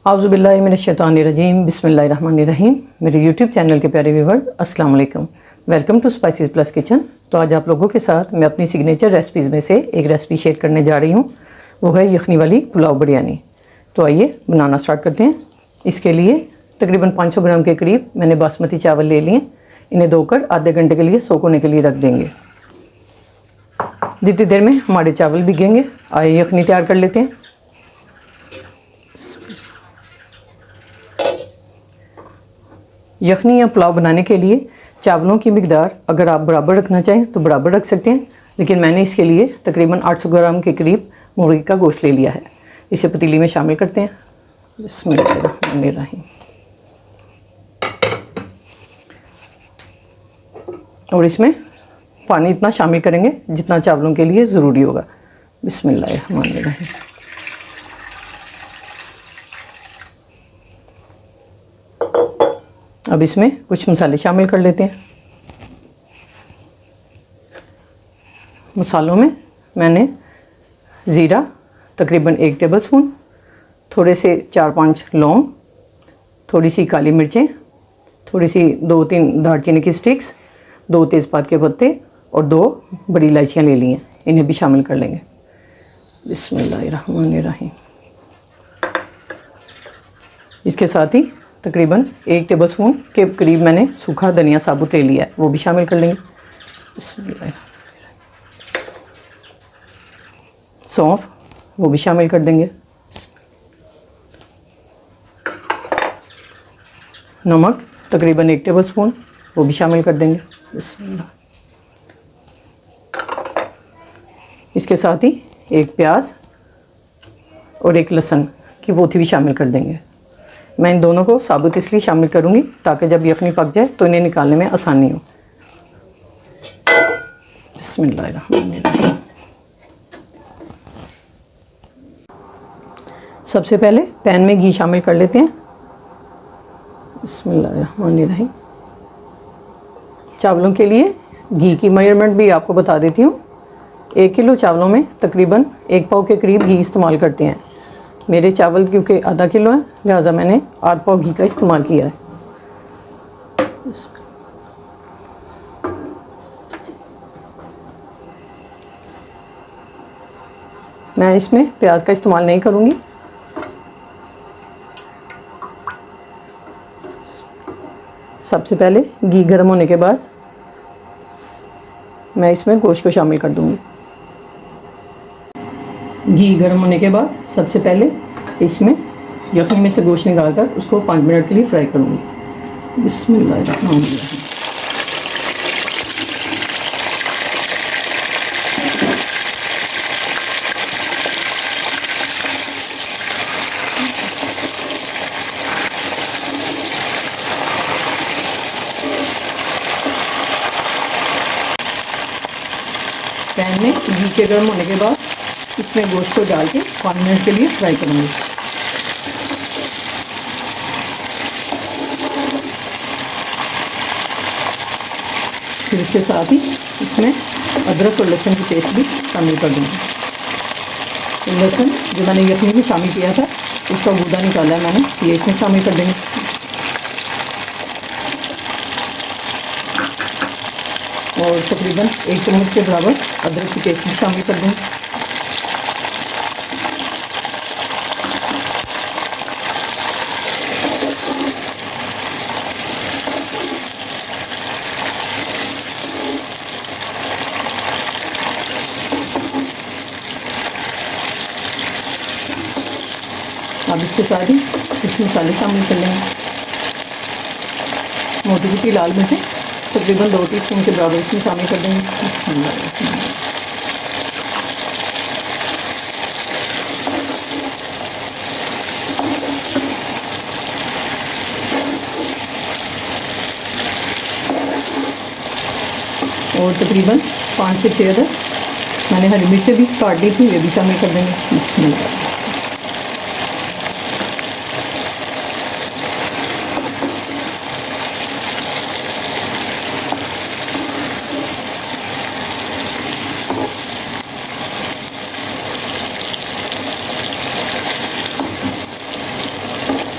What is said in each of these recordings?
आउज़ुबिल्लाहि मिनश्शैतानिर्रजीम बिस्मिल्लाहिर्रहमानिर्रहीम। मेरे YouTube channel के प्यारे व्यूअर्स, अस्सलाम वालेकुम। Welcome to spices plus kitchen. तो आज आप लोगों के साथ मैं अपनी सिग्नेचर रेसिपीज़ में से एक रेसिपी शेयर करने जा रही हूँ। वो है यखनी वाली पुलाव बिरयानी। तो आइए बनाना स्टार्ट करते हैं। इसके लिए तकरीबन 500 ग्राम के करीब मैंने बासमती चावल ले लिए। इन्हें धोकर आधे घंटे के लिए सोक होने के लिए रख देंगे। जितनी देर में हमारे चावल भीगेंगे, आइए यखनी तैयार कर लेते हैं। यखनी या पुलाव बनाने के लिए चावलों की मिकदार अगर आप बराबर रखना चाहें तो बराबर रख सकते हैं, लेकिन मैंने इसके लिए तकरीबन 800 ग्राम के करीब मुर्गी का गोश्त ले लिया है। इसे पतीली में शामिल करते हैं। बिस्मिल्लाहिर्रहमानिर्रहीम। और इसमें पानी इतना शामिल करेंगे जितना चावलों के लिए ज़रूरी होगा। बिस्मिल्लाहिर्रहमानिर्रहीम। अब इसमें कुछ मसाले शामिल कर लेते हैं। मसालों में मैंने ज़ीरा तकरीबन 1 टेबलस्पून, थोड़े से 4-5 लौंग, थोड़ी सी काली मिर्चें, थोड़ी सी 2-3 दालचीनी की स्टिक्स, 2 तेज़पात के पत्ते और 2 बड़ी इलायचियाँ ले ली हैं। इन्हें भी शामिल कर लेंगे। बिस्मिल्लाहिर्रहमानिर्रहीम। इसके साथ ही तकरीबन 1 टेबलस्पून के करीब मैंने सूखा धनिया साबुत ले लिया है, वो भी शामिल कर लेंगे। सौंफ, वो भी शामिल कर देंगे। नमक तकरीबन 1 टेबलस्पून, वो भी शामिल कर देंगे। इसके साथ ही 1 प्याज और 1 लहसुन की पोथी भी शामिल कर देंगे। मैं इन दोनों को साबुत इसलिए शामिल करूँगी ताकि जब यखनी पक जाए तो इन्हें निकालने में आसानी हो। बिस्मिल्लाहिर्रहमानिर्रहीम। सबसे पहले पैन में घी शामिल कर लेते हैं। बिस्मिल्लाहिर्रहमानिर्रहीम। चावलों के लिए घी की मेजरमेंट भी आपको बता देती हूँ। 1 किलो चावलों में तकरीबन 1 पाव के करीब घी इस्तेमाल करते हैं। मेरे चावल क्योंकि आधा किलो है, लिहाजा मैंने आधा पाव घी का इस्तेमाल किया है। मैं इसमें प्याज का इस्तेमाल नहीं करूँगी। सबसे पहले घी गर्म होने के बाद मैं इसमें गोश्त को शामिल कर दूँगी। घी गर्म होने के बाद सबसे पहले इसमें यखनी में से गोश्त निकाल कर उसको 5 मिनट के लिए फ्राई करूँगी। बिस्मिल्लाहिर्रहमानिर्रहीम। पैन में घी के गर्म होने के बाद इसमें गोश्त को डाल के 5 मिनट के लिए फ्राई करूँगी। फिर इसके साथ ही इसमें अदरक और लहसुन की पेस्ट भी शामिल कर दूँगी। लहसुन जो मैंने यखनी में शामिल किया था उसका गूदा निकाला है मैंने, ये इसमें शामिल कर देंगे। और तकरीबन 1 चम्मच के बराबर अदरक की पेस्ट भी शामिल कर देंगे। अब इसके साथ ही कुछ मसाले शामिल कर लेंगे। मोटी की लाल मिर्चें तकरीबन 2 टीस्पून के बराबर इसमें शामिल कर देंगे। और तकरीबन 5 से 6 अदर मैंने हरी मिर्चें भी काट दी थी, ये भी शामिल कर देंगे। बिस्मिल्लाह।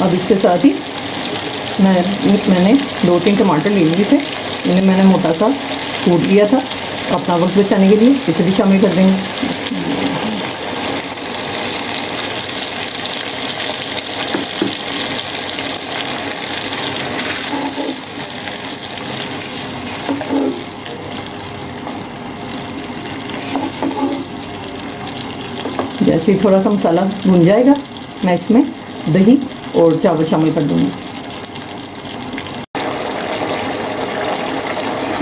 अब इसके साथ ही मैंने 2-3 टमाटर ले लिए थे, इन्हें मैंने मोटा सा कूट लिया था अपना वक्त बचाने के लिए। इसे भी शामिल कर देंगे। जैसे ही थोड़ा सा मसाला भुन जाएगा, मैं इसमें दही और चावल शामिल कर दूँगी।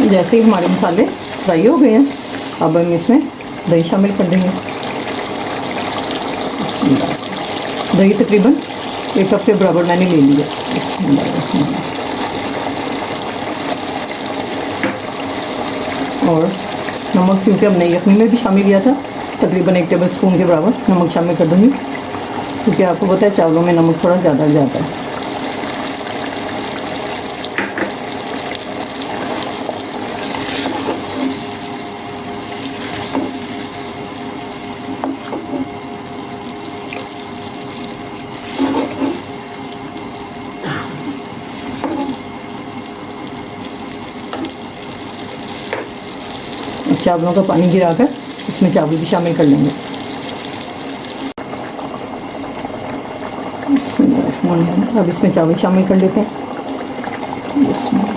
जैसे ही हमारे मसाले फ्राई हो गए हैं, अब हम इसमें दही शामिल कर देंगे। दही तकरीबन 1 कप के बराबर मैंने ले लिया। और नमक, क्योंकि हमने यखनी में भी शामिल किया था, तकरीबन 1 टेबल स्पून के बराबर नमक शामिल कर दूँगी, क्योंकि आपको पता है चावलों में नमक थोड़ा ज़्यादा जाता है। चावलों का पानी गिराकर इसमें चावल भी शामिल कर लेंगे। अब इसमें चावल शामिल कर लेते हैं। इसमें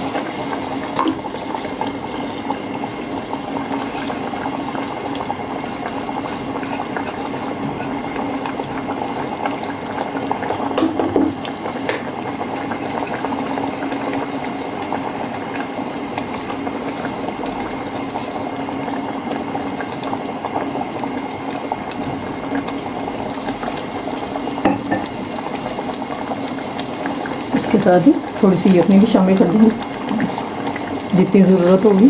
इसके साथ ही थोड़ी सी यखनी भी शामिल कर देंगे, जितनी ज़रूरत होगी।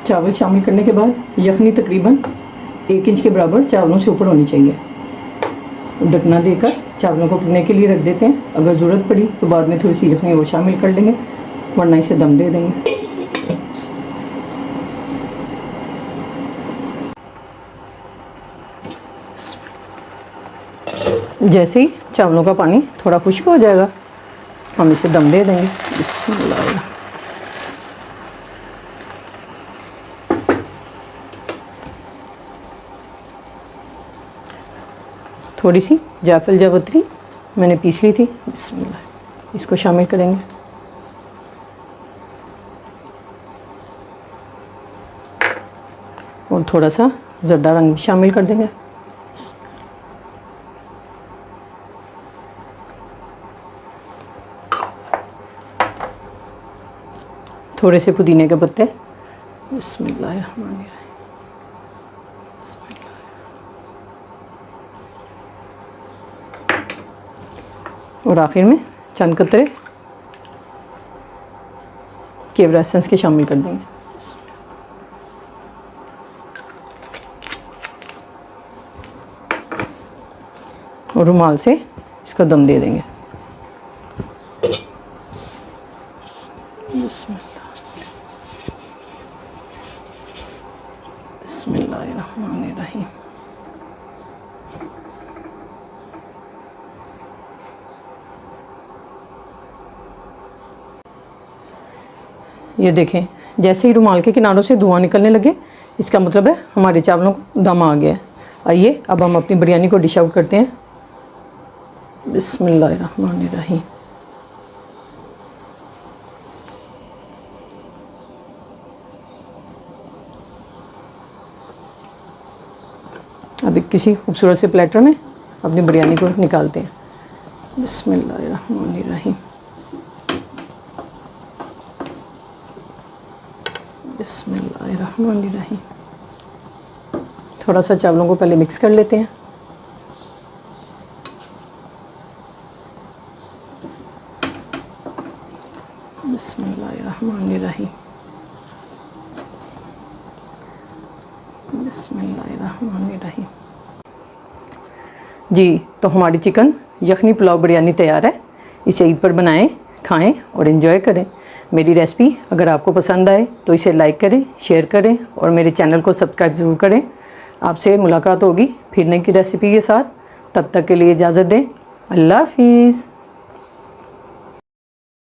चावल शामिल करने के बाद यखनी तकरीबन 1 इंच के बराबर चावलों से ऊपर होनी चाहिए। ढकना देकर चावलों को पकने के लिए रख देते हैं। अगर ज़रूरत पड़ी तो बाद में थोड़ी सी यखनी और शामिल कर लेंगे, वरना इसे दम दे देंगे। जैसे ही चावलों का पानी थोड़ा खुश्क हो जाएगा, हम इसे दम दे देंगे। बिस्मिल्लाह। थोड़ी सी जायफल जावित्री मैंने पीस ली थी, बिस्मिल्लाह, इसको शामिल करेंगे। और थोड़ा सा ज़र्दा रंग भी शामिल कर देंगे। थोड़े से पुदीने के पत्ते, बिस्मिल्लाहिर्रहमानिर्रहीम। और आखिर में चंद कतरे केवड़ा एसेंस के शामिल कर देंगे। और रुमाल से इसका दम दे देंगे। बिस्मिल्लाहिर्रहमानिर्रहीम। ये देखें, जैसे ही रुमाल के किनारों से धुआं निकलने लगे, इसका मतलब है हमारे चावलों को दम आ गया है। आइए अब हम अपनी बिरयानी को डिश आउट करते हैं। बिस्मिल्लाहिर्रहमानिर्रहीम। अभी किसी खूबसूरत से प्लेटर में अपनी बिरयानी को निकालते हैं। बिस्मिल्लाहिर्रहमानिर्रहीम। बिस्मिल्लाहिर्रहमानिर्रहीम। थोड़ा सा चावलों को पहले मिक्स कर लेते हैं। बिस्मिल्लाहिर्रहमानिर्रहीम। बिस्मिल्लाहिर्रहमानिर्रहीम। जी, तो हमारी चिकन यखनी पुलाव बिरयानी तैयार है। इसे ईद पर बनाएं, खाएं और इन्जॉय करें। मेरी रेसिपी अगर आपको पसंद आए तो इसे लाइक करें, शेयर करें और मेरे चैनल को सब्सक्राइब ज़रूर करें। आपसे मुलाकात होगी फिर नई की रेसिपी के साथ। तब तक के लिए इजाज़त दें। अल्लाह हाफिज़।